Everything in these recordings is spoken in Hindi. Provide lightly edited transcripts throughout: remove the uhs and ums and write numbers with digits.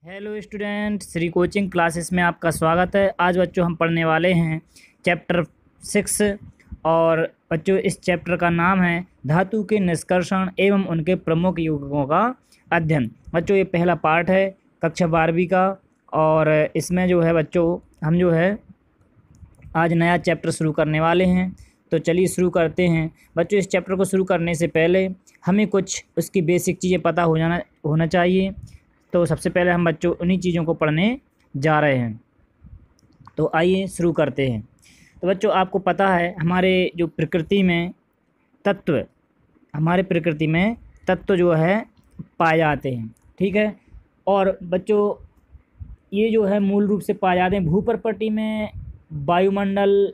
Hello student, Shri coaching classes में आपका स्वागत है। आज बच्चों हम पढ़ने वाले हैं चैप्टर 6 और बच्चों इस चैप्टर का नाम है धातु के निष्कर्षण एवं उनके प्रमुख यौगिकों का अध्ययन। बच्चों ये पहला पार्ट है कक्षा 12वीं का और इसमें जो है बच्चों हम जो है आज नया चैप्टर शुरू करने वाले हैं। तो चलिए शुरू करते हैं। बच्चों इस चैप्टर को शुरू करने से पहले हमें कुछ उसकी बेसिक चीज़ें पता होना चाहिए। तो सबसे पहले हम बच्चों उन्हीं चीज़ों को पढ़ने जा रहे हैं। तो आइए शुरू करते हैं। तो बच्चों आपको पता है हमारे प्रकृति में तत्व जो है पाए जाते हैं, ठीक है। और बच्चों ये जो है मूल रूप से पाए जाते हैं भूप्रपटि में, वायुमंडल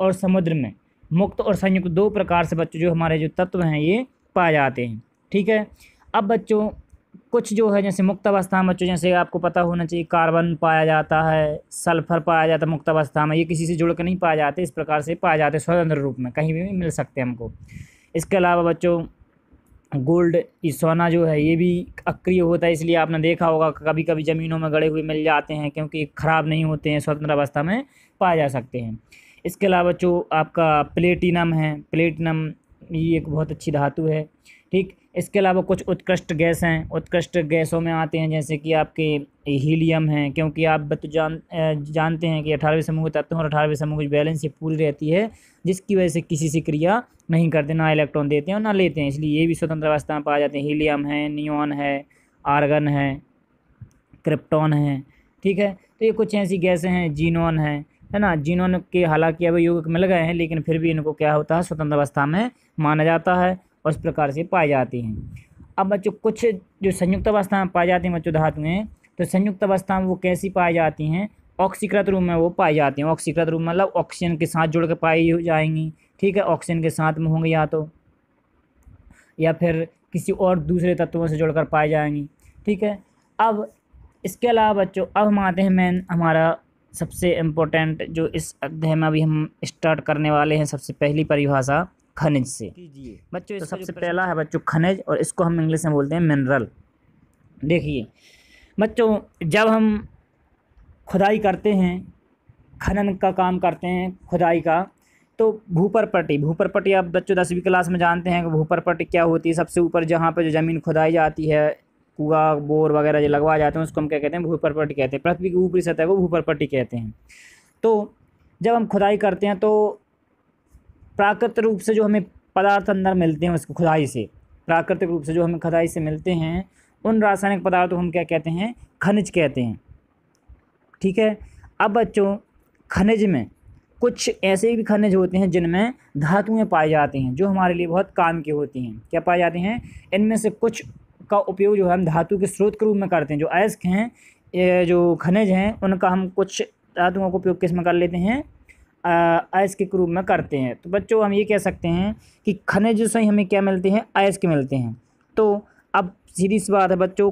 और समुद्र में। मुक्त और संयुक्त दो प्रकार से बच्चों जो हमारे जो तत्व हैं ये पाए जाते हैं, ठीक है। अब बच्चों कुछ जो है जैसे मुक्त अवस्था में बच्चों जैसे आपको पता होना चाहिए कार्बन पाया जाता है, सल्फर पाया जाता है मुक्त अवस्था में। ये किसी से जुड़ कर नहीं पाए जाते, इस प्रकार से पाए जाते हैं स्वतंत्र रूप में, कहीं भी मिल सकते हैं हमको। इसके अलावा बच्चों गोल्ड सोना जो है ये भी अक्रिय होता है, इसलिए आपने देखा होगा कभी कभी ज़मीनों में गड़े हुए मिल जाते हैं क्योंकि ख़राब नहीं होते हैं, स्वतंत्र अवस्था में पाए जा सकते हैं। इसके अलावा बच्चों आपका प्लेटिनम है, प्लेटिनम ये एक बहुत अच्छी धातु है, ठीक। इसके अलावा कुछ उत्कृष्ट गैस हैं, उत्कृष्ट गैसों में आते हैं जैसे कि आपके हीलियम हैं, क्योंकि आप जानते हैं कि 18वें समूह के तत्वों और 18वें समूह की बैलेंस ये पूरी रहती है, जिसकी वजह से किसी से क्रिया नहीं करते, ना इलेक्ट्रॉन देते हैं और ना लेते हैं, इसलिए ये भी स्वतंत्र अवस्था में पाए जाते हैं। हीलियम है, नियॉन है, आर्गन है, क्रिप्टॉन है, ठीक है। तो ये कुछ ऐसी गैसें हैं, जीनॉन है ना। जीनॉन के हालांकि अब यौगिक मिल गए हैं लेकिन फिर भी इनको क्या होता है स्वतंत्र अवस्था में माना जाता है और इस प्रकार से पाई जाती हैं। अब बच्चों कुछ जो संयुक्त अवस्था में पाई जाती हैं बच्चों धातुएं, तो संयुक्त अवस्था में वो कैसी पाई जाती हैं, ऑक्सीकृत रूप में वो पाई जाती हैं। ऑक्सीकृत रूप मतलब ऑक्सीजन के साथ जुड़ के पाई जाएंगी, ठीक है। ऑक्सीजन के साथ में होंगे या फिर किसी और दूसरे तत्वों से जुड़कर पाई जाएंगी, ठीक है। अब इसके अलावा बच्चों अब हम आते हैं मेन हमारा सबसे इम्पोर्टेंट जो इस अध्याय में अभी हम स्टार्ट करने वाले हैं, सबसे पहली परिभाषा खनिज से बच्चों। तो सबसे पहला है बच्चों खनिज, और इसको हम इंग्लिश में बोलते हैं मिनरल। देखिए बच्चों जब हम खुदाई करते हैं, खनन का काम करते हैं खुदाई का, तो भूपरपट्टी आप बच्चों 10वीं क्लास में जानते हैं कि भूपरपट्टी क्या होती है। सबसे ऊपर जहाँ पर जो ज़मीन खुदाई जाती है, कुआं बोर वगैरह जो लगवा जाते हैं उसको हम क्या कहते हैं, भूपरपट्टी कहते हैं। पृथ्वी की ऊपरी सतह को भूपरपट्टी कहते हैं। तो जब हम खुदाई करते हैं तो प्राकृतिक रूप से जो हमें पदार्थ अंदर मिलते हैं उसको खुदाई से, प्राकृतिक रूप से जो हमें खुदाई से मिलते हैं उन रासायनिक पदार्थों को हम क्या कहते हैं, खनिज कहते हैं, ठीक है। अब बच्चों खनिज में कुछ ऐसे भी खनिज होते हैं जिनमें धातुएं पाई जाती हैं जो हमारे लिए बहुत काम की होती हैं। क्या पाई जाती हैं, इनमें से कुछ का उपयोग जो है हम धातु के स्रोत के रूप में करते हैं। जो अयस्क हैं, जो खनिज हैं, उनका हम कुछ धातुओं का उपयोग किस में कर लेते हैं, अयस्क के रूप में करते हैं। तो बच्चों हम ये कह सकते हैं कि खनिज से ही हमें क्या मिलते हैं, अयस्क मिलते हैं। तो अब सीधी सी बात है बच्चों,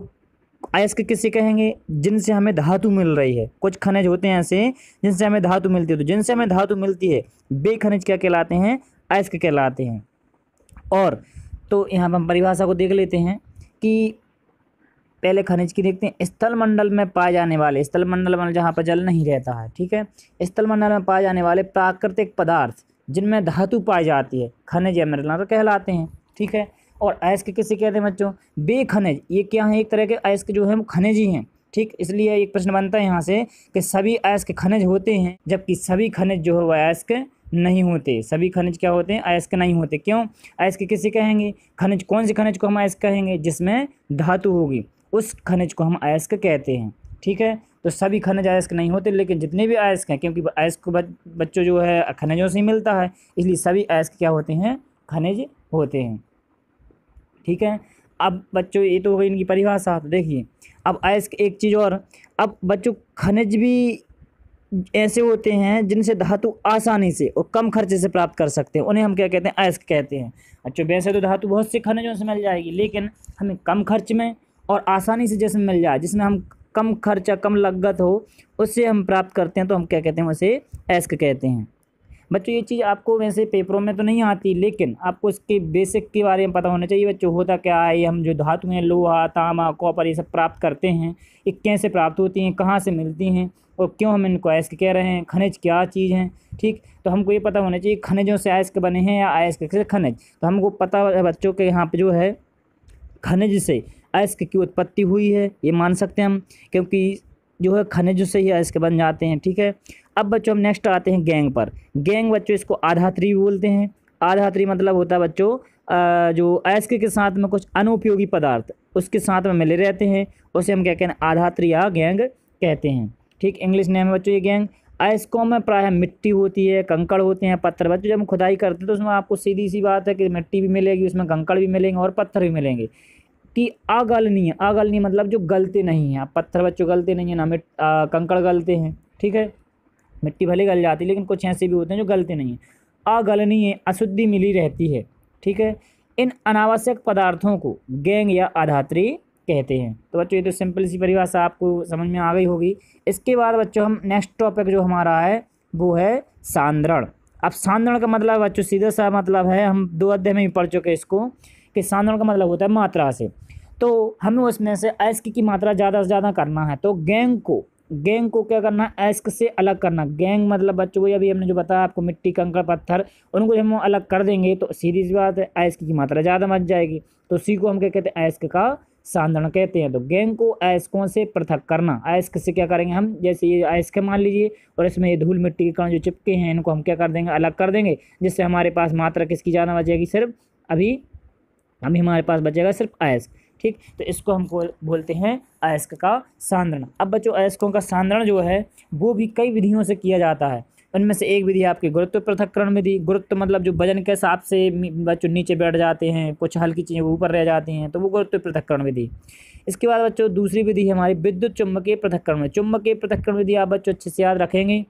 अयस्क किसे कहेंगे, जिनसे हमें धातु मिल रही है। कुछ खनिज होते हैं ऐसे जिनसे हमें धातु मिलती है, तो जिनसे हमें धातु मिलती है वे खनिज क्या कहलाते हैं, अयस्क कहलाते हैं। और तो यहाँ पर हम परिभाषा को देख लेते हैं कि पहले खनिज की देखते हैं। स्थल मंडल में पाए जाने वाले, स्थल मंडल में जहाँ पर जल नहीं रहता है, ठीक है, स्थल मंडल में पाए जाने वाले प्राकृतिक पदार्थ जिनमें धातु पाई जाती है खनिज या मिनरल कहलाते हैं, ठीक है। और अयस्क किसे कहते हैं बच्चों, बे खनिज। ये क्या है, एक तरह के अयस्क जो है वो खनिज ही हैं, ठीक। इसलिए एक प्रश्न बनता है यहाँ से कि सभी अयस्क खनिज होते हैं, जबकि सभी खनिज जो है वह अयस्क नहीं होते। सभी खनिज क्या होते हैं, अयस्क नहीं होते। क्यों, अयस्क किसे कहेंगे, खनिज कौन से खनिज को हम अयस्क कहेंगे, जिसमें धातु होगी उस खनिज को हम अयस्क कहते हैं, ठीक है। तो सभी खनिज अयस्क नहीं होते, लेकिन जितने भी अयस्क हैं, क्योंकि अयस्क बच्चों जो है खनिजों से ही मिलता है, इसलिए सभी अयस्क क्या होते हैं, खनिज होते हैं, ठीक है। अब बच्चों ये तो हो गई इनकी परिभाषा। तो देखिए अब अयस्क एक चीज़ और, अब बच्चों खनिज भी ऐसे होते हैं जिनसे धातु आसानी से और कम खर्चे से प्राप्त कर सकते हैं, उन्हें हम क्या कहते हैं, अयस्क कहते हैं। अच्छा वैसे तो धातु बहुत से खनिजों से मिल जाएगी, लेकिन हमें कम खर्च में और आसानी से जैसे मिल जाए, जिसमें हम कम खर्चा कम लागत हो उससे हम प्राप्त करते हैं, तो हम क्या कहते हैं, उसे अयस्क कहते हैं। बच्चों ये चीज़ आपको वैसे पेपरों में तो नहीं आती, लेकिन आपको इसके बेसिक के बारे में पता होना चाहिए बच्चों। होता क्या है, ये हम जो धातु हैं लोहा तांबा कॉपर ये सब प्राप्त करते हैं, ये कैसे प्राप्त होती हैं, कहाँ से मिलती हैं और क्यों हम इनको अयस्क कह रहे हैं, खनिज क्या चीज़ हैं। ठीक, तो हमको ये पता होना चाहिए खनिजों से अयस्क बने हैं या अयस्क से खनिज। तो हमको पता है बच्चों के यहाँ पे जो है खनिज से अयस्क की उत्पत्ति हुई है, ये मान सकते हैं हम, क्योंकि जो है खनिज से ही अयस्क बन जाते हैं। ठीक है, अब बच्चों हम नेक्स्ट आते हैं गैंग पर। गैंग बच्चों इसको आधात्री भी बोलते हैं। आधात्री मतलब होता है बच्चों जो अयस्क के साथ में कुछ अनुपयोगी पदार्थ उसके साथ में मिले रहते हैं, उसे हम क्या कहते हैं, आधात्री या गैंग कहते हैं। ठीक, इंग्लिश नेम है बच्चों ये गैंग। अयस्कों में प्रायः मिट्टी होती है, कंकड़ होते हैं, पत्थर। बच्चों जब हम खुदाई करते हैं तो उसमें आपको सीधी सी बात है कि मिट्टी भी मिलेगी, उसमें कंकड़ भी मिलेंगे और पत्थर भी मिलेंगे कि अगलनीय। अगलनीय मतलब जो गलते नहीं हैं। पत्थर बच्चों गलते नहीं है ना, कंकड़ गलते हैं। ठीक है, मिट्टी भले गल जाती है लेकिन कुछ ऐसे भी होते हैं जो गलते नहीं हैं। अगलनीय अशुद्धि मिली रहती है। ठीक है, इन अनावश्यक पदार्थों को गैंग या आधात्री कहते हैं। तो बच्चों ये तो सिंपल सी परिभाषा आपको समझ में आ गई होगी। इसके बाद बच्चों हम नेक्स्ट टॉपिक जो हमारा है वो है सांद्रण। अब सांद्रण का मतलब बच्चों सीधा सा मतलब है, हम 2 अध्याय में ही पढ़ चुके इसको, कि सांद्रण का मतलब होता है मात्रा से। तो हमें उसमें से अयस्क की मात्रा ज़्यादा से ज़्यादा करना है। तो गैंग को क्या करना है, अयस्क से अलग करना। गैंग मतलब बच्चों वही अभी हमने जो बताया आपको, मिट्टी कंकड़ पत्थर, उनको हम अलग कर देंगे तो सीधी सी बात है अयस्क की मात्रा ज़्यादा बच जाएगी। तो उसी को हम क्या कहते हैं, अयस्क का सांद्रण कहते हैं। तो गैंग को अयस्कों से पृथक करना। अयस्क से क्या करेंगे हम, जैसे ये अयस्क मान लीजिए और इसमें ये धूल मिट्टी के कण जो चिपके हैं इनको हम क्या कर देंगे, अलग कर देंगे, जिससे हमारे पास मात्रा किसकी ज़्यादा बचेगी, सिर्फ अभी हमारे पास बचेगा सिर्फ अयस्क। ठीक, तो इसको हम बोलते हैं अयस्क का सांद्रण। अब बच्चों अयस्कों का सांद्रण जो है वो भी कई विधियों से किया जाता है। उनमें से एक विधि आपकी गुरुत्व पृथक्करण विधि। गुरुत्व मतलब जो वजन के हिसाब से बच्चों नीचे बैठ जाते हैं, कुछ हल्की चीज़ें ऊपर रह जाती हैं, तो वो गुरुत्व पृथक्करण विधि। इसके बाद बच्चों दूसरी विधि है हमारी विद्युत चुम्बकीय पृथक्करण विधि। चुम्बकीय पृथक्करण विधि आप बच्चों अच्छे से याद रखेंगे,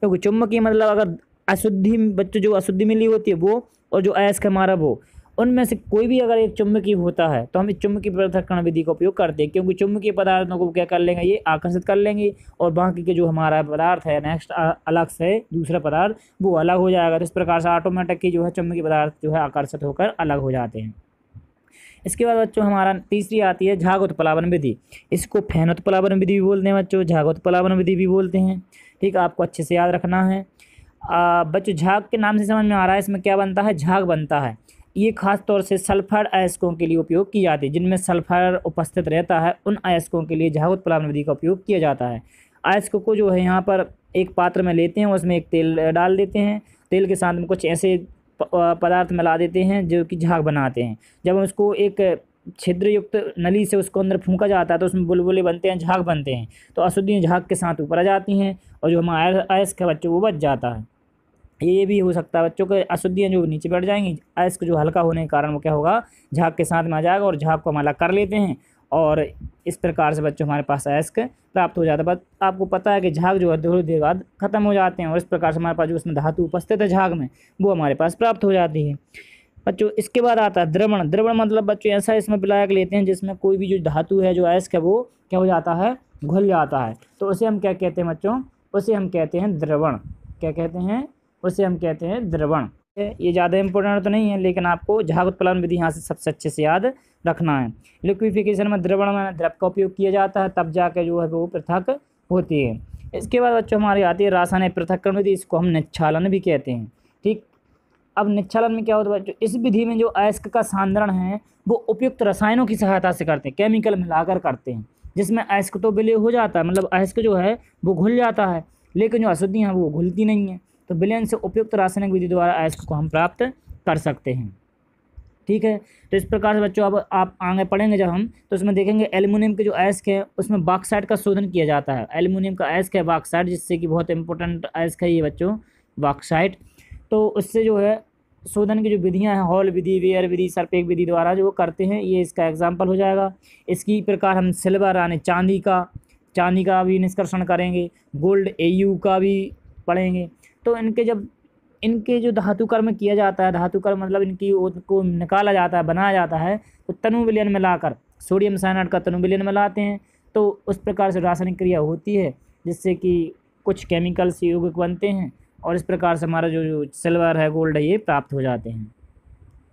क्योंकि चुम्बकीय मतलब अगर अशुद्धि बच्चों जो अशुद्धि मिली होती है वो, और जो अयस्क हमारा वो, उनमें से कोई भी अगर एक चुम्बकीय होता है तो हम इस चुम्बकीय पृथक्करण विधि का उपयोग करते हैं, क्योंकि चुम्बकीय पदार्थों को क्या कर लेंगे, ये आकर्षित कर लेंगे और बाकी के जो हमारा पदार्थ है नेक्स्ट अलग से दूसरा पदार्थ वो अलग हो जाएगा। तो इस प्रकार से ऑटोमेटिक जो है चुम्बकीय पदार्थ जो है आकर्षित होकर अलग हो जाते हैं। इसके बाद बच्चों हमारा तीसरी आती है झाग उत्प्लावन विधि। इसको फैन उत्प्लावन विधि भी बोलते हैं बच्चों, झाग उत्प्लावन विधि भी बोलते हैं। ठीक, आपको अच्छे से याद रखना है। बच्चों झाग के नाम से समझ में आ रहा है इसमें क्या बनता है, झाग बनता है। ये खास तौर से सल्फर अयस्कों के लिए उपयोग की जाती है, जिनमें सल्फर उपस्थित रहता है उन अयस्कों के लिए झाग उत्प्लावन विधि का उपयोग किया जाता है। अयस्क को जो है यहाँ पर एक पात्र में लेते हैं, उसमें एक तेल डाल देते हैं, तेल के साथ में कुछ ऐसे पदार्थ मिला देते हैं जो कि झाग बनाते हैं। जब हम उसको एक छिद्र युक्त नली से उसको अंदर फूंका जाता है तो उसमें बुलबुले बनते हैं, झाग बनते हैं। तो अशुद्धियाँ झाग के साथ ऊपर आ जाती हैं और जो हमारा अयस्क है बच्चों वो बच जाता है। ये भी हो सकता है बच्चों के अशुद्धियाँ जो नीचे बैठ जाएंगी, अयस्क जो हल्का होने के कारण वो क्या होगा, झाग के साथ में आ जाएगा और झाग को हम अलग कर लेते हैं और इस प्रकार से बच्चों हमारे पास अयस्क प्राप्त हो जाता है। बट आपको पता है कि झाग जो है थोड़ी देर बाद खत्म हो जाते हैं और इस प्रकार से हमारे पास जो उसमें धातु उपस्थित है झाग में वो हमारे पास प्राप्त हो जाती है बच्चों। इसके बाद आता है द्रवण। द्रवण मतलब बच्चों ऐसा इसमें विलायक लेते हैं जिसमें कोई भी जो धातु है जो अयस्क है वो क्या हो जाता है, घुल जाता है। तो उसे हम क्या कहते हैं बच्चों, उसे हम कहते हैं द्रवण। क्या कहते हैं, उसे हम कहते हैं द्रवण। ये ज़्यादा इंपॉर्टेंट तो नहीं है लेकिन आपको झाग उत्प्लावन विधि यहाँ से सबसे अच्छे से याद रखना है। लिक्विफिकेशन में द्रवण में द्रव का उपयोग किया जाता है, तब जाके जो है वो पृथक होती है। इसके बाद बच्चों हमारी आती है रासायनिक पृथक्करण विधि, इसको हम निच्छालन भी कहते हैं। ठीक, अब निच्छालन में क्या होता है बच्चों, इस विधि में जो अयस्क का सांद्रण है वो उपयुक्त रसायनों की सहायता से करते हैं, केमिकल मिलाकर करते हैं, जिसमें अयस्क तो विलय हो जाता है, मतलब अयस्क जो है वो घुल जाता है, लेकिन जो अशुद्धियाँ हैं वो घुलती नहीं हैं। तो विलयन से उपयुक्त रासायनिक विधि द्वारा अयस्क को हम प्राप्त कर सकते हैं। ठीक है, तो इस प्रकार से बच्चों अब आप आगे पढ़ेंगे जब हम तो उसमें देखेंगे एल्युमिनियम के जो अयस्क है उसमें बॉक्साइट का शोधन किया जाता है। एल्युमिनियम का अयस्क है बॉक्साइट, जिससे कि बहुत इंपॉर्टेंट अयस्क है ये बच्चों बॉक्साइट। तो उससे जो है शोधन की जो विधियां हैं, हॉल विधि, वेयर विधि, सरपेक विधि द्वारा जो करते हैं, ये इसका एग्जाम्पल हो जाएगा। इसकी प्रकार हम सिल्वर यानी चांदी का भी निष्कर्षण करेंगे, गोल्ड AU का भी पढ़ेंगे। तो इनके जो धातु कर्म किया जाता है, धातु कर्म मतलब इनकी को निकाला जाता है, बनाया जाता है, तो तनु विलयन मिलाकर सोडियम साइनाइड का तनु विलयन मिलाते हैं। तो उस प्रकार से रासायनिक क्रिया होती है जिससे कि कुछ केमिकल्स यौगिक बनते हैं और इस प्रकार से हमारा जो सिल्वर है, गोल्ड है, ये प्राप्त हो जाते हैं।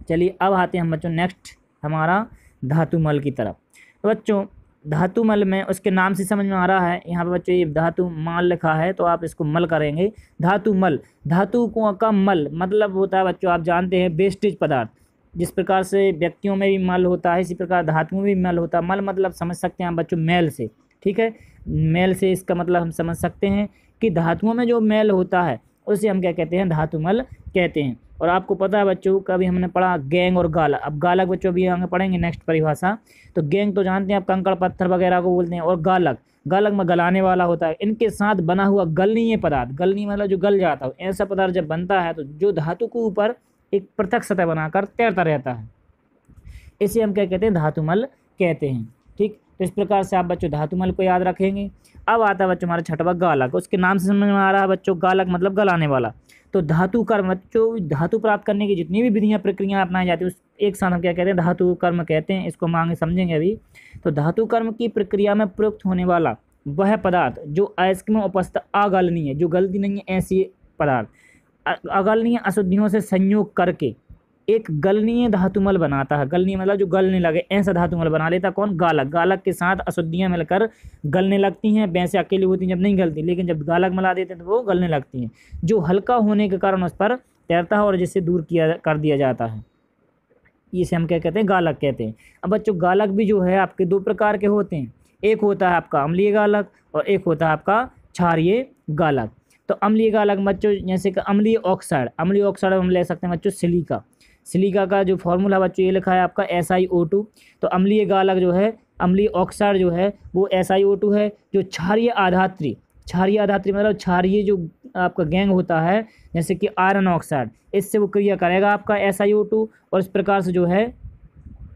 चलिए अब आते हैं हम बच्चों नेक्स्ट हमारा धातु मल की तरफ। तो बच्चों धातु मल में उसके नाम से समझ में आ रहा है, यहाँ पे बच्चों ये धातु मल लिखा है तो आप इसको मल करेंगे। धातु मल, धातु का मल मतलब होता है बच्चों आप जानते हैं वेस्टेज पदार्थ। जिस प्रकार से व्यक्तियों में भी मल होता है इसी प्रकार धातुओं में भी मल होता है। मल मतलब समझ सकते हैं आप बच्चों मैल से, ठीक है, मैल से इसका मतलब हम समझ सकते हैं कि धातुओं में जो मैल होता है उसे हम क्या कहते हैं, धातु मल कहते हैं। और आपको पता है बच्चों कभी हमने पढ़ा गैंग और गालक। अब गालक बच्चों भी आगे पढ़ेंगे नेक्स्ट परिभाषा। तो गैंग तो जानते हैं आप कंकड़ पत्थर वगैरह को बोलते हैं, और गालक, गालक में गलाने वाला होता है। इनके साथ बना हुआ गलनीय पदार्थ, गलनीय मतलब जो गल जाता है, ऐसा पदार्थ जब बनता है तो जो धातु के ऊपर एक पृथक सतह बनाकर तैरता रहता है, इसे हम क्या कहते हैं, धातुमल कहते हैं। ठीक, तो इस प्रकार से आप बच्चों धातुमल को याद रखेंगे। अब आता है बच्चों हमारा छठवां गालक। उसके नाम से समझ में आ रहा है बच्चों गालक मतलब गलाने वाला। तो धातु कर्म, बच्चों धातु प्राप्त करने की जितनी भी विधियाँ प्रक्रियाएं अपनाई जाती है उस एक साथ हम क्या कहते हैं, धातु कर्म कहते हैं। इसको हम आगे समझेंगे अभी। तो धातु कर्म की प्रक्रिया में प्रयुक्त होने वाला वह पदार्थ जो अयस्क में उपस्थित अगलनीय, जो गलती नहीं है ऐसी पदार्थ, अगलनीय अशुद्धियों से संयोग करके एक गलनीय धातुमल बनाता है। गलनीय मतलब जो गलने लगे, ऐसा धातुमल बना लेता कौन, गालक। गालक के साथ अशुद्धियां मिलकर गलने लगती हैं। वैसे अकेली होती हैं जब नहीं गलती, लेकिन जब गालक मिला देते हैं तो वो गलने लगती हैं, जो हल्का होने के कारण उस पर तैरता है और जिससे दूर कर दिया जाता है। इसे हम क्या कहते हैं, गालक कहते हैं। अब बच्चों गालक भी जो है आपके दो प्रकार के होते हैं। एक होता है आपका अम्लीय गालक और एक होता है आपका क्षारीय गालक। तो अम्लीय गालक बच्चों जैसे कि अम्लीय ऑक्साइड, अम्लीय ऑक्साइड हम ले सकते हैं बच्चों सिलिका। सिलिका का जो फॉर्मूला बच्चों ये लिखा है आपका SiO2। तो अम्लीय गालक जो है, अम्लीय ऑक्साइड जो है वो SiO2 है। जो क्षारीय आधात्री, क्षारीय आधात्री मतलब क्षारीय जो आपका गैंग होता है जैसे कि आयरन ऑक्साइड, इससे वो क्रिया करेगा आपका SiO2। और इस प्रकार से जो है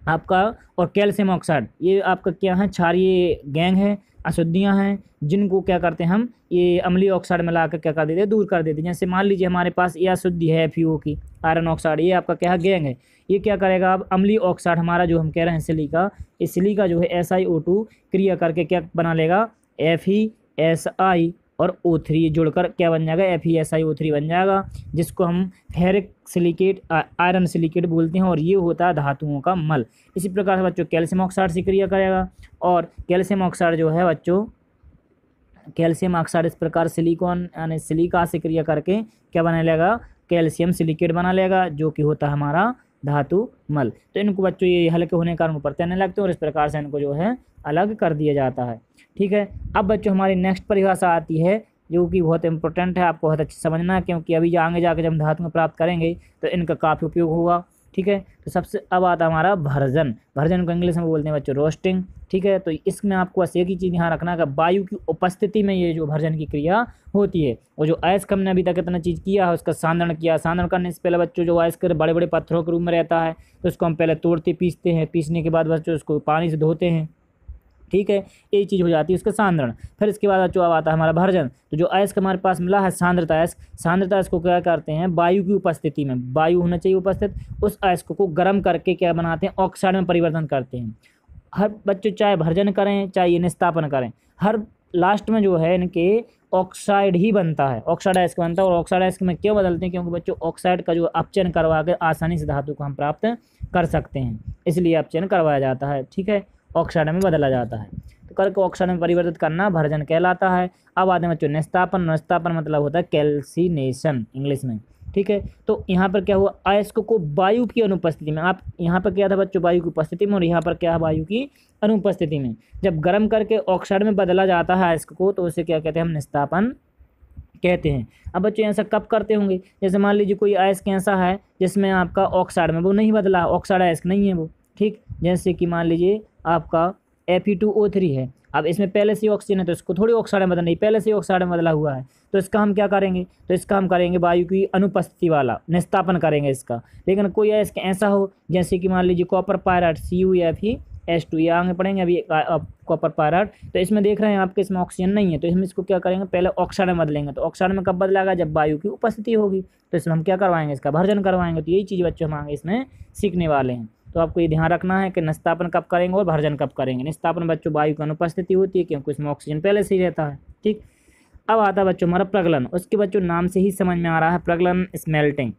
आपका, और कैल्शियम ऑक्साइड, ये आपका क्या है, क्षारीय गैंग है, अशुद्धियाँ हैं जिनको क्या करते हैं हम, ये अम्लीय ऑक्साइड मिला कर क्या कर देते हैं, दूर कर देते हैं। जैसे मान लीजिए हमारे पास ये अशुद्धि है FeO की, आयरन ऑक्साइड, ये आपका क्या है, गैंग है। ये क्या करेगा, अब अम्लीय ऑक्साइड हमारा जो हम कह रहे हैं सिलिका, इस सिलिका जो है SiO2 क्रिया करके क्या बना लेगा, FeSi और O3 जुड़कर क्या बन जाएगा, FeSiO3 बन जाएगा, जिसको हम फेरिक सिलिकेट, आयरन सिलिकेट बोलते हैं। और ये होता है धातुओं का मल। इसी प्रकार से बच्चों कैल्शियम ऑक्साइड से क्रिया करेगा, और कैल्शियम ऑक्साइड जो है बच्चों, कैल्शियम ऑक्साइड इस प्रकार सिलिकॉन यानी सिलिका से क्रिया करके क्या बना लेगा, कैल्शियम सिलिकेट बना लेगा, जो कि होता है हमारा धातु मल। तो इनको बच्चों ये हल्के होने के कारण ऊपर तैरने लगते हैं और इस प्रकार से इनको जो है अलग कर दिया जाता है। ठीक है, अब बच्चों हमारी नेक्स्ट परिभाषा आती है जो कि बहुत इंपॉर्टेंट है, आपको बहुत अच्छे से समझना है, क्योंकि अभी आगे जाकर जब हम धातुएं प्राप्त करेंगे तो इनका काफ़ी उपयोग होगा। ठीक है, तो सबसे अब आता है हमारा भर्जन। भर्जन को इंग्लिश में बोलते हैं बच्चों रोस्टिंग। ठीक है, तो इसमें आपको बस एक ही चीज़ यहाँ रखना है कि वायु की उपस्थिति में ये जो भर्जन की क्रिया होती है, और जो अयस्क हमने अभी तक इतना चीज़ किया है उसका सांद्रण किया। सांद्रण करने से पहले बच्चों जो अयस्क बड़े बड़े पत्थरों के रूप में रहता है तो उसको हम पहले तोड़ते पीसते हैं, पीसने के बाद बच्चों उसको पानी से धोते हैं। ठीक है, यही चीज़ हो जाती है उसका सांद्रण। फिर इसके बाद बच्चों अब आता है हमारा भर्जन। तो जो अयस्क हमारे पास मिला है सांद्रता अयस्क, सांद्रता अयस्क को क्या करते हैं, वायु की उपस्थिति में, वायु होना चाहिए उपस्थित, उस अयस्क को गर्म करके क्या बनाते हैं, ऑक्साइड में परिवर्तन करते हैं। हर बच्चों चाहे भर्जन करें चाहे ये निस्तापन करें, हर लास्ट में जो है इनके ऑक्साइड ही बनता है, ऑक्साइड अयस्क बनता है। और ऑक्साइड अयस्क में क्यों बदलते हैं, क्योंकि बच्चों ऑक्साइड का जो अपचयन करवा के आसानी से धातु को हम प्राप्त कर सकते हैं, इसलिए अपचयन करवाया जाता है। ठीक है, ऑक्साइड में बदला जाता है, तो करके ऑक्साइड में परिवर्तित करना भर्जन कहलाता है। अब आते हैं बच्चों निस्तापन। निस्तापन मतलब होता है कैल्सिनेशन इंग्लिश में। ठीक है, तो यहाँ पर क्या हुआ, अयस्क को वायु की अनुपस्थिति में, आप यहाँ पर क्या था बच्चों, वायु की उपस्थिति में, और यहाँ पर क्या है, वायु की अनुपस्थिति में जब गर्म करके ऑक्साइड में बदला जाता है अयस्क को, तो उसे क्या कहते हैं, हम निस्तापन कहते हैं। अब बच्चों ऐसा कब करते होंगे, जैसे मान लीजिए कोई अयस्क ऐसा है जिसमें आपका ऑक्साइड में वो नहीं बदला, ऑक्साइड अयस्क नहीं है वो। ठीक, जैसे कि मान लीजिए आपका Fe2O3 है, अब इसमें पहले से ही ऑक्सीजन है तो इसको थोड़ी ऑक्साइड में बदलना नहीं, पहले से ही ऑक्साइड में बदला हुआ है, तो इसका हम क्या करेंगे, तो इसका हम करेंगे वायु की अनुपस्थिति वाला निस्तापन करेंगे इसका। लेकिन कोई इसका ऐसा हो जैसे कि मान लीजिए कॉपर पायराइड CuFeS2, ये आगे पढ़ेंगे अभी कॉपर पायराइड। तो इसमें देख रहे हैं आपके इसमें ऑक्सीजन नहीं है, तो हम इसको क्या करेंगे, पहले ऑक्साइड में बदलेंगे। तो ऑक्साइड में कब बदलेगा, जब वायु की उपस्थिति होगी, तो इसमें हम क्या करवाएंगे, इसका भर्जन करवाएंगे। तो यही चीज़ बच्चों हम आगे इसमें सीखने वाले हैं। तो आपको ये ध्यान रखना है कि निस्तापन कब करेंगे और भर्जन कब करेंगे। निस्तापन बच्चों वायु की अनुपस्थिति होती है क्योंकि उसमें ऑक्सीजन पहले से ही रहता है। ठीक, अब आता है बच्चों हमारा प्रगलन। उसके बच्चों नाम से ही समझ में आ रहा है प्रगलन, स्मेल्टिंग।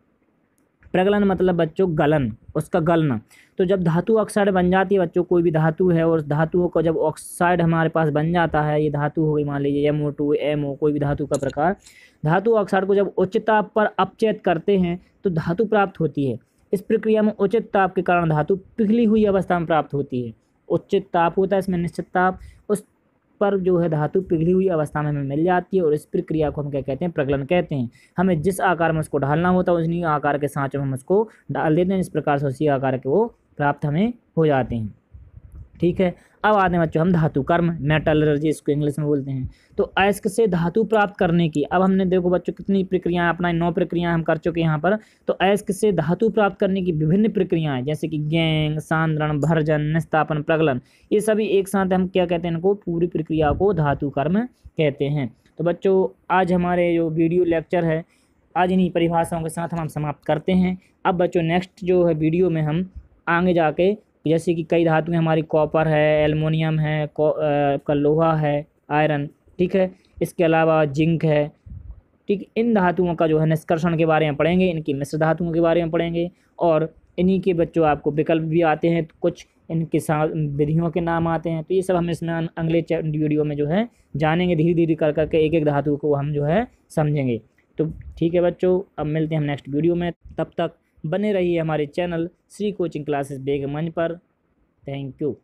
प्रगलन मतलब बच्चों गलन, उसका गलना। तो जब धातु ऑक्साइड बन जाती है बच्चों, कोई भी धातु है और धातुओं का जब ऑक्साइड हमारे पास बन जाता है, ये धातु हो गई मान लीजिए MO2 MO, कोई भी धातु का प्रकार, धातु ऑक्साइड को जब उच्च ताप पर अपचयित करते हैं तो धातु प्राप्त होती है। इस प्रक्रिया में उचित ताप के कारण धातु पिघली हुई अवस्था में प्राप्त होती है। उचित ताप होता है इसमें, निश्चित ताप, उस पर जो है धातु पिघली हुई अवस्था में हमें मिल जाती है और इस प्रक्रिया को हम क्या कहते हैं, प्रगलन कहते हैं। हमें जिस आकार में उसको ढालना होता है उसी आकार के सांचे में हम उसको डाल देते हैं, इस प्रकार से उसी आकार के वो प्राप्त हमें हो जाते हैं। ठीक है, अब आते हैं बच्चों हम धातु कर्म, मेटलर्जी इसको इंग्लिश में बोलते हैं। तो अयस्क से धातु प्राप्त करने की, अब हमने देखो बच्चों कितनी प्रक्रियाएं अपना 9 प्रक्रियाएं हम कर चुके हैं यहाँ पर। तो अयस्क से धातु प्राप्त करने की विभिन्न प्रक्रियाएं जैसे कि गैंग, सांद्रण, भर्जन, निस्तापन, प्रगलन, ये सभी एक साथ हम क्या कहते हैं, इनको पूरी प्रक्रिया को धातु कर्म कहते हैं। तो बच्चों आज हमारे जो वीडियो लेक्चर है, आज इन्हीं परिभाषाओं के साथ हम समाप्त करते हैं। अब बच्चों नेक्स्ट जो है वीडियो में हम आगे जाके, जैसे कि कई धातुएं हमारी कॉपर है, एल्युमिनियम है, लोहा है, आयरन, ठीक है, इसके अलावा जिंक है, ठीक, इन धातुओं का जो है निष्कर्षण के बारे में पढ़ेंगे, इनकी मिश्र धातुओं के बारे में पढ़ेंगे और इन्हीं के बच्चों आपको विकल्प भी आते हैं, तो कुछ इनके साथ विधियों के नाम आते हैं। तो ये सब हम इसमें अगले वीडियो में जो है जानेंगे, धीरे धीरे कर करके एक एक धातु को हम जो है समझेंगे। तो ठीक है बच्चों, अब मिलते हैं हम नेक्स्ट वीडियो में, तब तक बने रहिए हमारे चैनल श्री कोचिंग क्लासेस बेग मंच पर। Thank you.